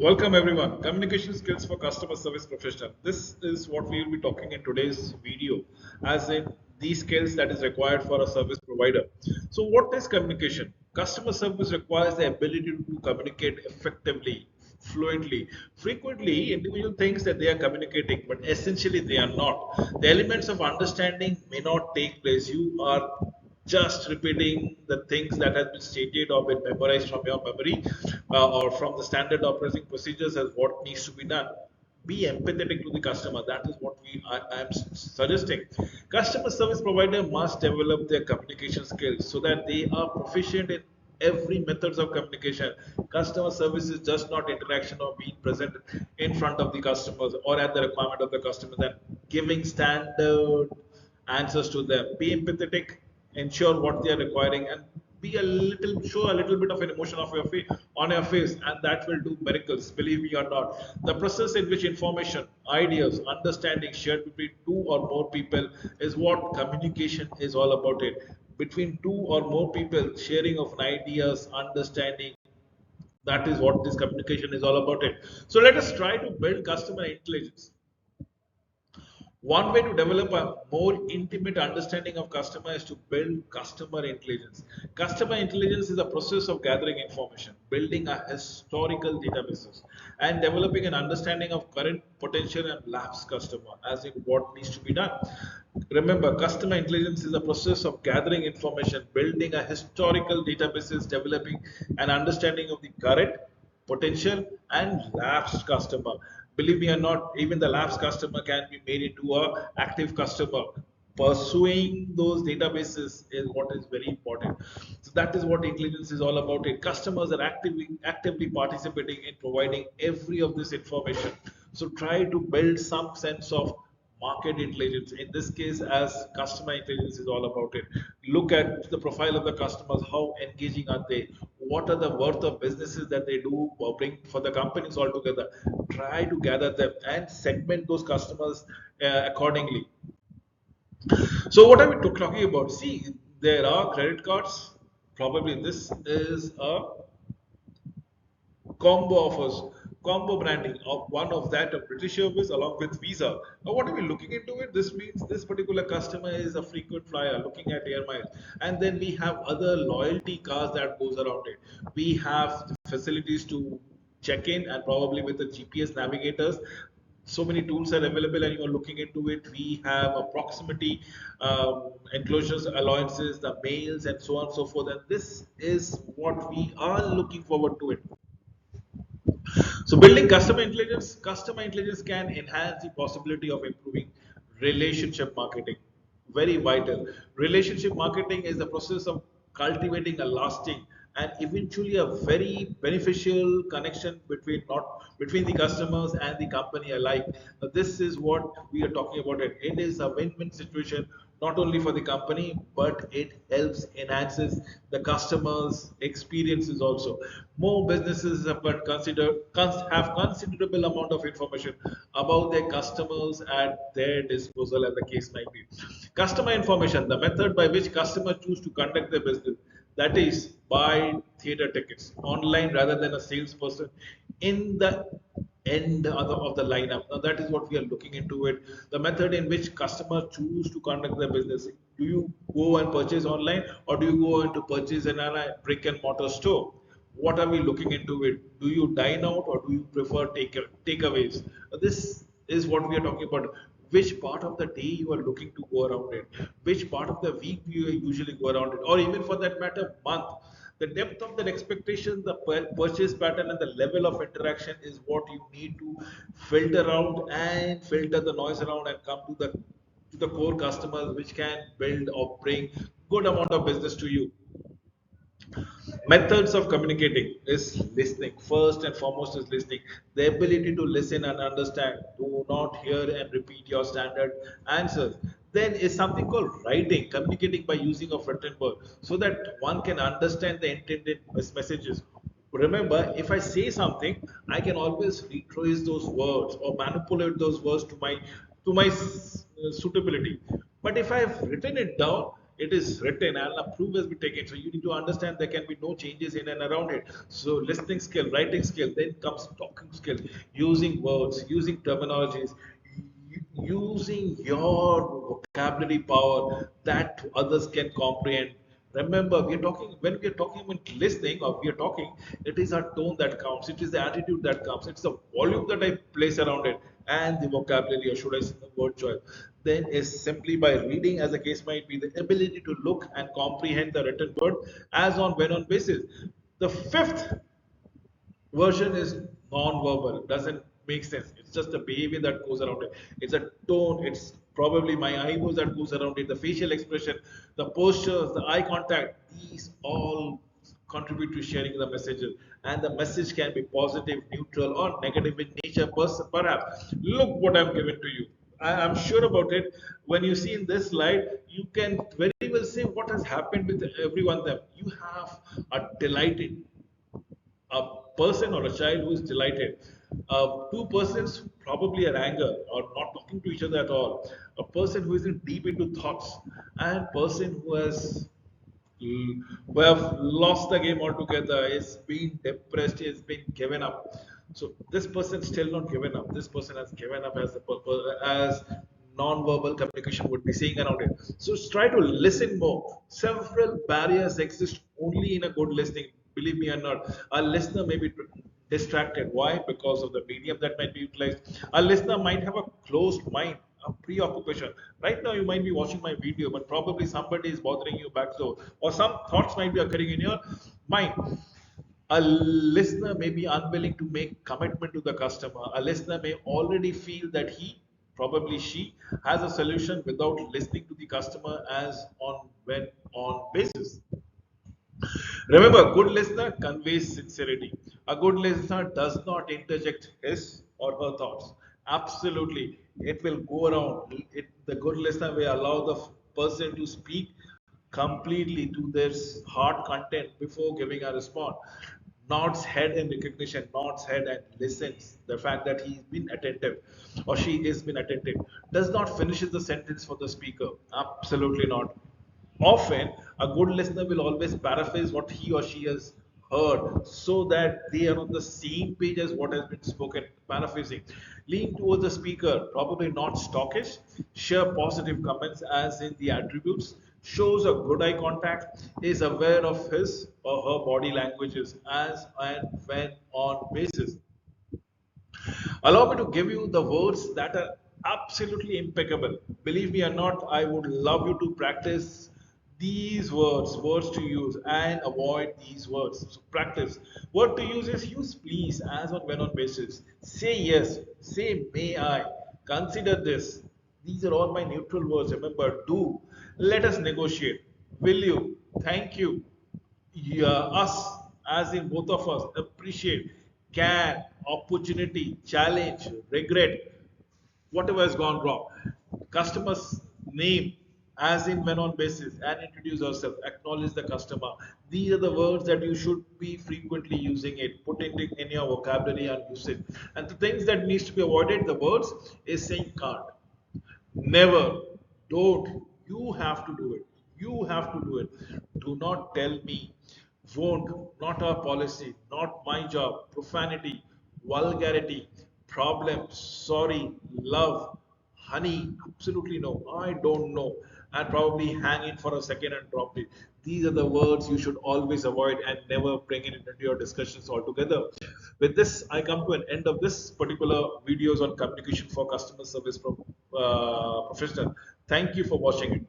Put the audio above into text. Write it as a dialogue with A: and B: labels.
A: Welcome everyone. Communication skills for customer service professional. This is what we will be talking in today's video, as in these skills that is required for a service provider. So what is communication? Customer service requires the ability to communicate effectively, fluently. Frequently, individual thinks that they are communicating, but essentially they are not. The elements of understanding may not take place. You are just repeating the things that have been stated or been memorized from your memory or from the standard operating procedures as what needs to be done. Be empathetic to the customer. That is what I am suggesting. Customer service provider must develop their communication skills so that they are proficient in every methods of communication. Customer service is just not interaction or being present in front of the customers or at the requirement of the customer, then giving standard answers to them. Be empathetic, ensure what they are requiring, and be a little show a little bit of an emotion of your face on your face, and that will do miracles. Believe me or not, the process in which information, ideas, understanding shared between two or more people is what communication is all about. It between two or more people, sharing of ideas, understanding, that is what this communication is all about. It so let us try to build customer intelligence. One way to develop a more intimate understanding of customer is to build customer intelligence. Customer intelligence is a process of gathering information, building a historical databases, and developing an understanding of current potential and lapsed customer, as in what needs to be done. Remember, customer intelligence is a process of gathering information, building a historical databases, developing an understanding of the current, potential, and lapsed customer. Believe me or not, even the lapsed customer can be made into a active customer. Pursuing those databases is what is very important. So that is what intelligence is all about. It customers are actively participating in providing every of this information. So try to build some sense of market intelligence. In this case, as customer intelligence is all about it. Look at the profile of the customers, how engaging are they, what are the worth of businesses that they do or bring for the companies altogether. Try to gather them and segment those customers accordingly. So what are we talking about? See, there are credit cards. Probably this is a combo offers, combo branding of one of that of British Airways along with Visa. Now, what are we looking into it? This means this particular customer is a frequent flyer looking at air miles, and then we have other loyalty cards that goes around it. We have the facilities to check in and probably with the GPS navigators. So many tools are available and you're looking into it. We have a proximity enclosures, allowances, the mails, and so on and so forth. And this is what we are looking forward to it. So building customer intelligence can enhance the possibility of improving relationship marketing. Very vital. Relationship marketing is the process of cultivating a lasting and eventually a very beneficial connection between not between the customers and the company alike. Now, this is what we are talking about. It is a win-win situation not only for the company, but it helps enhances the customers experiences also. More businesses have considerable amount of information about their customers at their disposal, as the case might be. Customer information, the method by which customers choose to conduct their business, that is buy theater tickets online rather than a salesperson in the end of the lineup. Now that is what we are looking into it. The method in which customers choose to conduct their business. Do you go and purchase online or do you go into purchase in a brick and mortar store? What are we looking into it? Do you dine out or do you prefer takeaways? This is what we are talking about. Which part of the day you are looking to go around it? Which part of the week do you usually go around it? Or even for that matter, month. The depth of that expectation, the purchase pattern, and the level of interaction is what you need to filter out and filter the noise around and come to the core customers, which can build or bring good amount of business to you. Methods of communicating is listening. First and foremost is listening. The ability to listen and understand. Do not hear and repeat your standard answers. Then is something called writing, communicating by using of written word, so that one can understand the intended messages. Remember, if I say something, I can always retrace those words or manipulate those words to my suitability. But if I have written it down, It is written and a proof has been taken. So you need to understand there can be no changes in and around it. So listening skill, writing skill, then comes talking skill, using words, using terminologies, using your vocabulary power that others can comprehend. Remember, we are talking when we are talking about listening or we are talking, it is our tone that counts, it is the attitude that counts, it's the volume that I place around it, and the vocabulary, or should I say the word choice. Then is simply by reading, as the case might be, the ability to look and comprehend the written word as on when on basis. The fifth version is non-verbal, doesn't make sense. It's just the behavior that goes around it. It's a tone, it's probably my eyebrows that goes around it, the facial expression, the postures, the eye contact. These all contribute to sharing the messages, and the message can be positive, neutral, or negative in nature. Perhaps look what I've given to you. I'm sure about it. When you see in this slide, you can very well say what has happened with everyone of them. You have a delighted a person or a child who is delighted, two persons probably are anger or not talking to each other at all, a person who is in deep into thoughts, and person who have lost the game altogether, is being depressed, is being given up. So this person still not given up. This person has given up as the purpose, as non-verbal communication would be saying around it. So try to listen more. Several barriers exist only in a good listening. Believe me or not, a listener may be distracted. Why? Because of the medium that might be utilized. A listener might have a closed mind, a preoccupation. Right now, you might be watching my video, but probably somebody is bothering you back door, or some thoughts might be occurring in your mind. A listener may be unwilling to make commitment to the customer. A listener may already feel that he, probably she, has a solution without listening to the customer as on when on basis. Remember, a good listener conveys sincerity. A good listener does not interject his or her thoughts. Absolutely. It will go around. The good listener will allow the person to speak completely to their heart content before giving a response. Nods head in recognition, nods head and listens. The fact that he's been attentive or she is been attentive does not finishes the sentence for the speaker. Absolutely not. Often, a good listener will always paraphrase what he or she has heard so that they are on the same page as what has been spoken. Paraphrasing. Lean towards the speaker, probably not stockish, share positive comments as in the attributes, shows a good eye contact, is aware of his or her body languages as and when on basis. Allow me to give you the words that are absolutely impeccable. Believe me or not, I would love you to practice these words to use, and avoid these words. So practice. Word to use is use please as on when on basis. Say yes, say may I, consider this. These are all my neutral words. Remember, do. Let us negotiate. Will you? Thank you. Yeah, us, as in both of us, appreciate, can, opportunity, challenge, regret, whatever has gone wrong. Customer's name, as in when on basis, and introduce yourself, acknowledge the customer. These are the words that you should be frequently using it, put it in your vocabulary and use it. And the things that needs to be avoided, the words is saying can't. Never. Don't. You have to do it. You have to do it. Do not tell me. Won't. Not our policy. Not my job. Profanity. Vulgarity. Problem. Sorry. Love. Honey. Absolutely no. I don't know. And probably hang in for a second and drop it. These are the words you should always avoid and never bring it into your discussions altogether. With this, I come to an end of this particular videos on communication for customer service from professional. Thank you for watching it.